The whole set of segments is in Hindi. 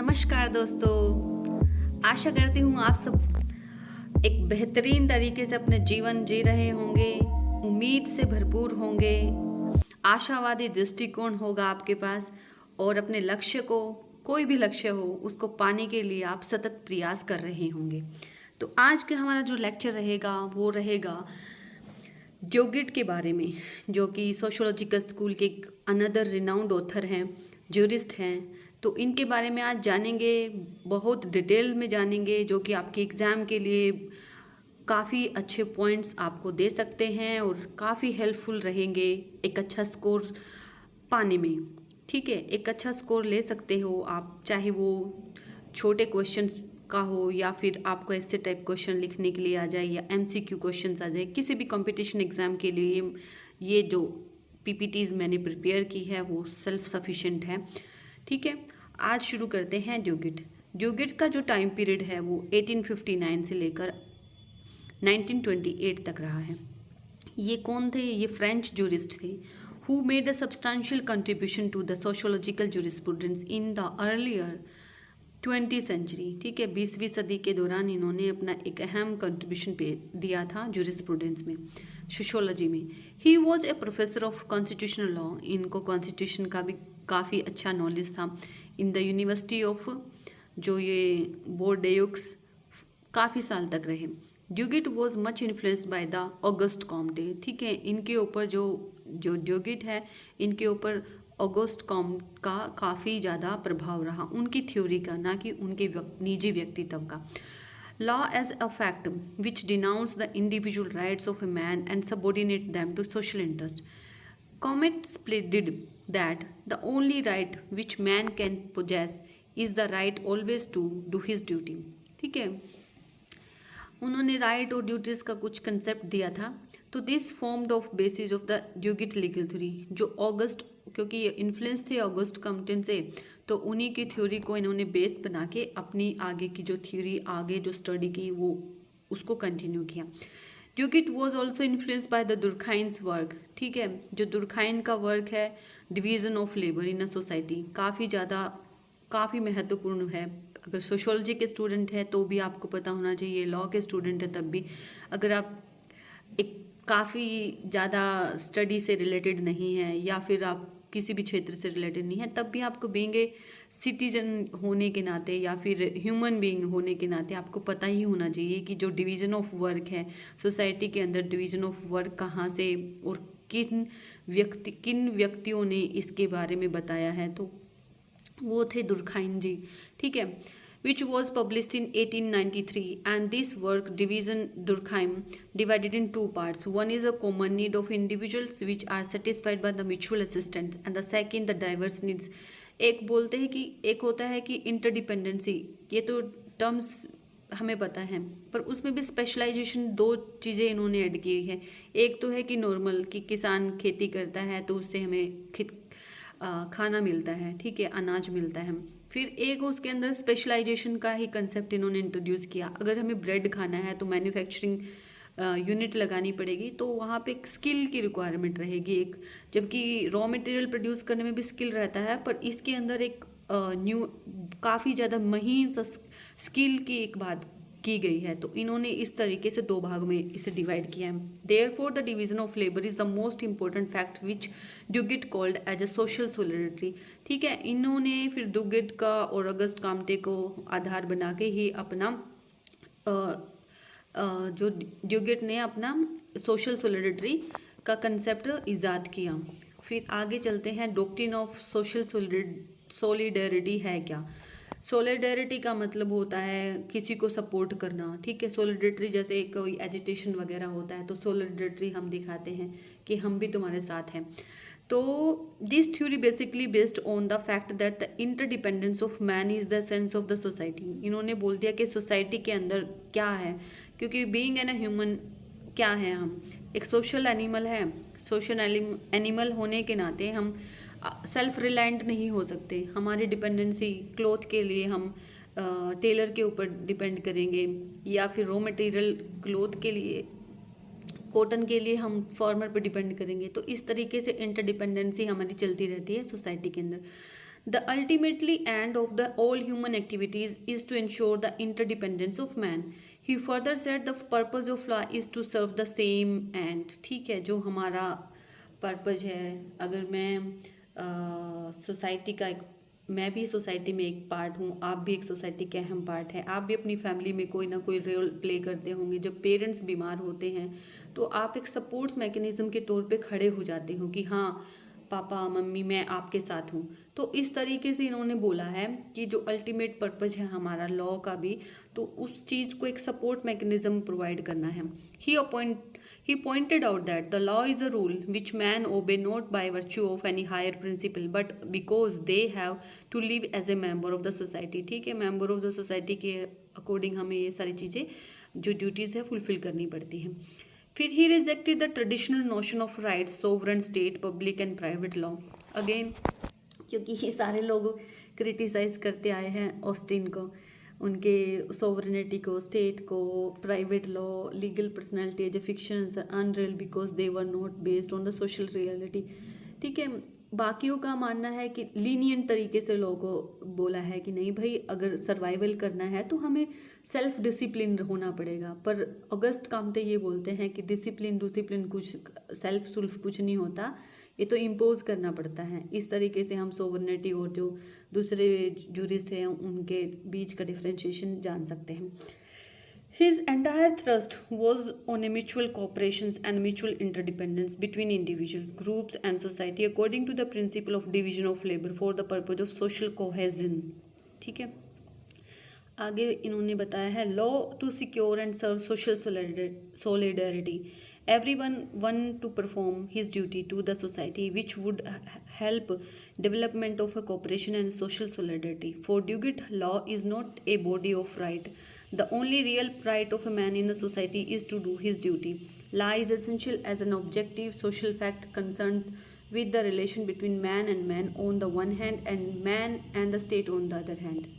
नमस्कार दोस्तों। आशा करती हूँ आप सब एक बेहतरीन तरीके से अपने जीवन जी रहे होंगे, उम्मीद से भरपूर होंगे, आशावादी दृष्टिकोण होगा आपके पास और अपने लक्ष्य को, कोई भी लक्ष्य हो, उसको पाने के लिए आप सतत प्रयास कर रहे होंगे। तो आज का हमारा जो लेक्चर रहेगा वो रहेगा ड्यूगिट के बारे में, जो कि सोशियोलॉजिकल स्कूल के अनदर रिनाउंड ऑथर हैं, ज्यूरिस्ट हैं। तो इनके बारे में आज जानेंगे, बहुत डिटेल में जानेंगे, जो कि आपके एग्ज़ाम के लिए काफ़ी अच्छे पॉइंट्स आपको दे सकते हैं और काफ़ी हेल्पफुल रहेंगे एक अच्छा स्कोर पाने में। ठीक है, एक अच्छा स्कोर ले सकते हो आप, चाहे वो छोटे क्वेश्चन का हो या फिर आपको ऐसे टाइप क्वेश्चन लिखने के लिए आ जाए या एमसीक्यू क्वेश्चंस आ जाए। किसी भी कंपटीशन एग्ज़ाम के लिए ये जो पीपीटीज मैंने प्रिपेयर की है वो सेल्फ सफिशिएंट है। ठीक है, आज शुरू करते हैं ड्यूगिट। ड्यूगिट का जो टाइम पीरियड है वो 1859 से लेकर 1928 तक रहा है। ये कौन थे? ये फ्रेंच जूरिस्ट थे who made a substantial contribution to the sociological jurisprudence in the earlier 20th century. ठीक है, 20वीं सदी के दौरान इन्होंने अपना एक अहम कंट्रीब्यूशन पे दिया था जूरिस्प्रूडेंस में, सोशियोलॉजी में। He was a professor of constitutional law. इनको कॉन्स्टिट्यूशन का भी काफ़ी अच्छा नॉलेज था। इन द यूनिवर्सिटी ऑफ, जो ये बोर्डेयुक्स, काफ़ी साल तक रहे। Duguit was much influenced by the August Comte. ठीक है, इनके ऊपर जो जो ड्यूगिट है, इनके ऊपर ऑगस्ट कॉम्ट का काफ़ी ज़्यादा प्रभाव रहा, उनकी थ्योरी का, ना कि उनके निजी व्यक्तित्व का। Law as a fact which denounce the individual rights of a man and subordinate them to social interest. Comet pleaded that the only right which man can possess is the right always to do his duty। ठीक है, उन्होंने राइट और ड्यूटीज़ का कुछ कंसेप्ट दिया था। तो this formed of basis of the Duguit legal theory, जो ऑगस्ट, क्योंकि ये इन्फ्लुएंस थे ऑगस्ट कम्पटन से, तो उन्हीं की थ्योरी को इन्होंने बेस बना के अपनी आगे की जो थ्योरी, आगे जो स्टडी की, वो उसको कंटिन्यू किया। Duguit was also influence by the Durkheim's work. ठीक है, जो दुर्खाइन का वर्क है, division of labour in a society, काफ़ी महत्वपूर्ण है। अगर सोशियोलॉजी के स्टूडेंट है तो भी आपको पता होना चाहिए, लॉ के स्टूडेंट है तब भी। अगर आप एक काफ़ी ज़्यादा स्टडी से रिलेटेड नहीं है या फिर आप किसी भी क्षेत्र से रिलेटेड नहीं है, तब भी आपको बीइंग ए सिटीजन होने के नाते या फिर ह्यूमन बीइंग होने के नाते आपको पता ही होना चाहिए कि जो डिवीज़न ऑफ वर्क है सोसाइटी के अंदर, डिवीज़न ऑफ वर्क कहाँ से और किन व्यक्तियों ने इसके बारे में बताया है। तो वो थे दुर्खाइन जी। ठीक है, which was published in 1893, and this work division Durkheim divided in two parts. One is a common need of individuals which are satisfied by the mutual assistance, and the second the diverse needs। एक बोलते हैं कि एक होता है कि इंटरडिपेंडेंसी, ये तो टर्म्स हमें पता है, पर उसमें भी स्पेशलाइजेशन, दो चीज़ें इन्होंने ऐड की है। एक तो है कि नॉर्मल, कि किसान खेती करता है तो उससे हमें खाना मिलता है, ठीक है, अनाज मिलता है। फिर एक उसके अंदर स्पेशलाइजेशन का ही कंसेप्ट इन्होंने इंट्रोड्यूस किया। अगर हमें ब्रेड खाना है तो मैन्युफैक्चरिंग यूनिट लगानी पड़ेगी, तो वहाँ पे एक स्किल की रिक्वायरमेंट रहेगी एक, जबकि रॉ मटेरियल प्रोड्यूस करने में भी स्किल रहता है, पर इसके अंदर एक न्यू, काफ़ी ज़्यादा महीन सा स्किल की एक बात की गई है। तो इन्होंने इस तरीके से दो भाग में इसे डिवाइड किया है। Therefore the division of labour is the most important fact which Duguit called as a social solidarity. ठीक है, इन्होंने फिर ड्यूगिट का और अगस्त काम्टे को आधार बना के ही अपना जो ड्यूगिट ने अपना सोशल सोलिडरिटी का कंसेप्ट ईजाद किया। फिर आगे चलते हैं, डॉक्ट्रिन ऑफ सोशल सोलिडरिटी है क्या। सोलिडेरिटी का मतलब होता है किसी को सपोर्ट करना। ठीक है, सोलिडेरिटी जैसे कोई एजिटेशन वगैरह होता है तो सोलिडेरिटी हम दिखाते हैं कि हम भी तुम्हारे साथ हैं। तो this theory basically based on the fact that the interdependence of man is the sense of the society. इन्होंने बोल दिया कि सोसाइटी के अंदर क्या है, क्योंकि बीइंग एन ह्यूमन क्या है, हम एक सोशल एनिमल है। सोशल एनिमल होने के नाते हम सेल्फ रिलायंट नहीं हो सकते। हमारी डिपेंडेंसी क्लॉथ के लिए हम टेलर के ऊपर डिपेंड करेंगे, या फिर रॉ मटेरियल क्लॉथ के लिए, कॉटन के लिए हम फार्मर पर डिपेंड करेंगे। तो इस तरीके से इंटरडिपेंडेंसी हमारी चलती रहती है सोसाइटी के अंदर। The ultimately end of the all human activities is to ensure the interdependence of man. He further said the purpose of law is to serve the same end. ठीक है, जो हमारा पर्पज है, अगर मैं सोसाइटी का एक, मैं भी सोसाइटी में एक पार्ट हूँ, आप भी एक सोसाइटी के अहम पार्ट है, आप भी अपनी फैमिली में कोई ना कोई रोल प्ले करते होंगे। जब पेरेंट्स बीमार होते हैं तो आप एक सपोर्ट्स मैकेनिज्म के तौर पे खड़े हो जाते हो कि हाँ पापा मम्मी मैं आपके साथ हूँ। तो इस तरीके से इन्होंने बोला है कि जो अल्टीमेट पर्पज है हमारा लॉ का भी, तो उस चीज़ को एक सपोर्ट मैकेनिज्म प्रोवाइड करना है। He pointed out that the law is a rule which man obey not by virtue of any higher principle but because they have to live as a member of the society। ठीक है, मेंबर ऑफ द सोसाइटी के अकॉर्डिंग हमें ये सारी चीज़ें जो ड्यूटीज़ है फुलफिल करनी पड़ती हैं। फिर he rejected the traditional notion of rights, sovereign state, public and private law. Again क्योंकि ये सारे लोग क्रिटिसाइज करते आए हैं ऑस्टिन को, उनके सोवरेनिटी को, स्टेट को, private law, legal personality as a fictions unreal because they were not based on the social reality. ठीक है, बाकियों का मानना है कि लीनियंट तरीके से लॉ को बोला है कि नहीं भाई अगर सर्वाइवल करना है तो हमें सेल्फ डिसिप्लिन होना पड़ेगा। पर अगस्त कामते ये बोलते हैं कि डिसिप्लिन कुछ सेल्फ कुछ नहीं होता, ये तो इम्पोज करना पड़ता है। इस तरीके से हम सोवरेनिटी और जो दूसरे जूरिस्ट हैं उनके बीच का डिफ्रेंशिएशन जान सकते हैं। His entire thrust was on a mutual cooperation and mutual interdependence between individuals, groups and society according to the principle of division of labor for the purpose of social cohesion। ठीक है, आगे इन्होंने बताया है law to secure and serve social solidarity, everyone want to perform his duty to the society which would help development of a cooperation and social solidarity. For Duguid, law is not a body of right. The only real right of a man in the society is to do his duty. Law is essential as an objective social fact concerns with the relation between man and man on the one hand and man and the state on the other hand.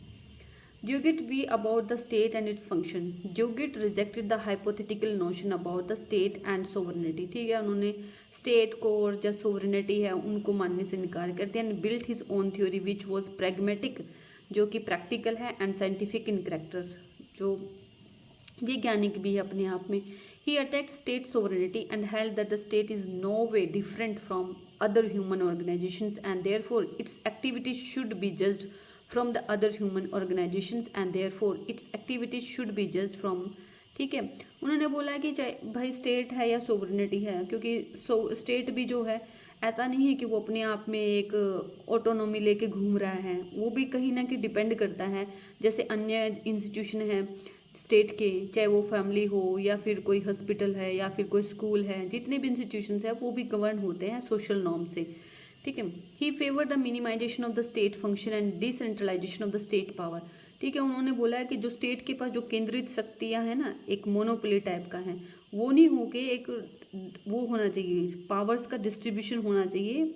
Duguid be about the state and its function. Duguid rejected the hypothetical notion about the state and sovereignty। ठीक है, उन्होंने स्टेट को और जो सोवरेनिटी है उनको मानने से इनकार करते हैं। And built his own theory which was pragmatic, जो कि प्रैक्टिकल है, एंड साइंटिफिक इन कैरेक्टर्स, जो वैज्ञानिक भी है अपने आप में। He attacked state sovereignty and held that the state is no way different from other human organisations and therefore its activities should be judged from the other human organizations and therefore its activities should be judged from। ठीक है, उन्होंने बोला कि चाहे भाई स्टेट है या सोवरेनिटी है, क्योंकि स्टेट भी जो है ऐसा नहीं है कि वो अपने आप में एक ऑटोनॉमी लेके घूम रहा है, वो भी कहीं ना कहीं डिपेंड करता है। जैसे अन्य इंस्टीट्यूशन है स्टेट के, चाहे वो फैमिली हो या फिर कोई हॉस्पिटल है या फिर कोई स्कूल है, जितने भी इंस्टीट्यूशन है वो भी गवर्न होते हैं सोशल नॉर्म से। ठीक है, he favour the minimisation of the state function and decentralisation of the state power. ठीक है, उन्होंने बोला है कि जो स्टेट के पास जो केंद्रित शक्तियां हैं ना, एक मोनोपोली टाइप का है, वो नहीं होके एक वो होना चाहिए, पावर्स का डिस्ट्रीब्यूशन होना चाहिए,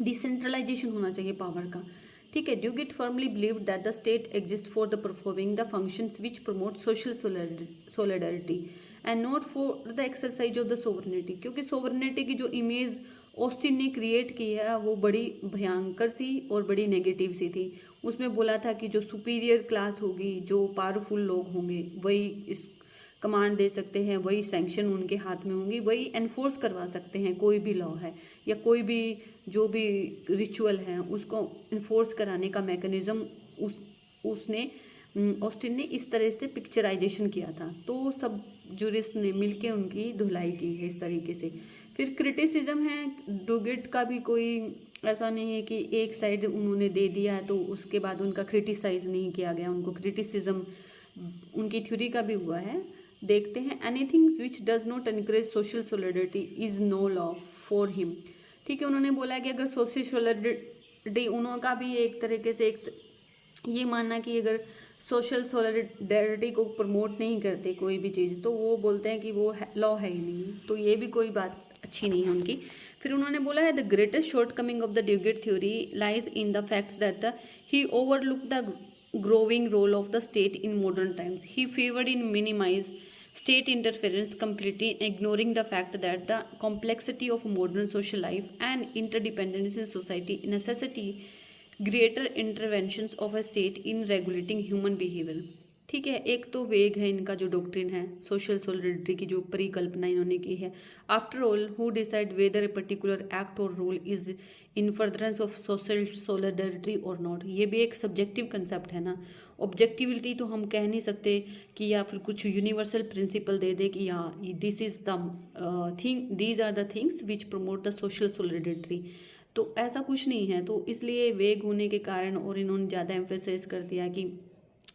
डिसेंट्रलाइजेशन होना चाहिए पावर का। ठीक है, Duguit firmly believe that the state exist for the performing the functions which promote social solidarity and not for the exercise of the sovereignty. क्योंकि सोवरेनिटी की जो इमेज ऑस्टिन ने क्रिएट की है वो बड़ी भयंकर थी और बड़ी नेगेटिव सी थी। उसमें बोला था कि जो सुपीरियर क्लास होगी, जो पावरफुल लोग होंगे, वही इस कमांड दे सकते हैं, वही सैंक्शन उनके हाथ में होंगी, वही एनफोर्स करवा सकते हैं कोई भी लॉ है या कोई भी जो भी रिचुअल है उसको इन्फोर्स कराने का मैकेनिज्म उसने ऑस्टिन ने इस तरह से पिक्चराइजेशन किया था। तो सब जूरिस्ट ने मिलके उनकी धुलाई की है इस तरीके से। फिर क्रिटिसिज्म है डुगिड का भी, कोई ऐसा नहीं है कि एक साइड उन्होंने दे दिया है तो उसके बाद उनका क्रिटिसाइज नहीं किया गया, उनको क्रिटिसिज्म उनकी थ्योरी का भी हुआ है। देखते हैं, anything which does not encourage social solidarity is no law for him. ठीक है, उन्होंने बोला कि अगर सोशल सोलिडरिटी, उनका भी एक तरीके से एक ये मानना कि अगर सोशल सोलिडरिटी को प्रमोट नहीं करते कोई भी चीज़, तो वो बोलते हैं कि वो लॉ है ही नहीं, तो ये भी कोई बात अच्छी नहीं है उनकी। फिर उन्होंने बोला है the greatest shortcoming of the Duguit theory lies in the facts that he overlook the growing role of the state in modern times. He favored in minimize state interference completely, ignoring the fact that the complexity of modern social life and interdependence in society greater interventions of a state in regulating human behaviour. ठीक है, एक तो वेग है इनका जो डॉक्ट्रिन है, सोशल सोलिडरिटी की जो परिकल्पना इन्होंने की है। After all who decide whether a particular act or rule is in furtherance of social solidarity or not. ये भी एक सब्जेक्टिव कंसेप्ट है ना। ऑब्जेक्टिविटी तो हम कह नहीं सकते कि या फिर कुछ यूनिवर्सल प्रिंसिपल दे दे कि या this is the thing, these are the things which promote the social solidarity. तो ऐसा कुछ नहीं है, तो इसलिए वेग होने के कारण और इन्होंने ज़्यादा एम्फेसाइज कर दिया कि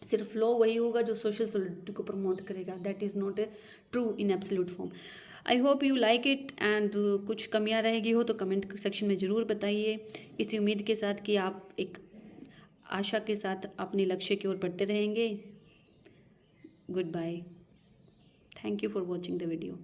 सिर्फ लॉ वही होगा जो सोशल सोलिडरिटी को प्रमोट करेगा। That is not a true in absolute form. I hope you like it and कुछ कमियां रहेगी हो तो कमेंट सेक्शन में ज़रूर बताइए, इसी उम्मीद के साथ कि आप एक आशा के साथ अपने लक्ष्य की ओर बढ़ते रहेंगे। Goodbye, thank you for watching the video.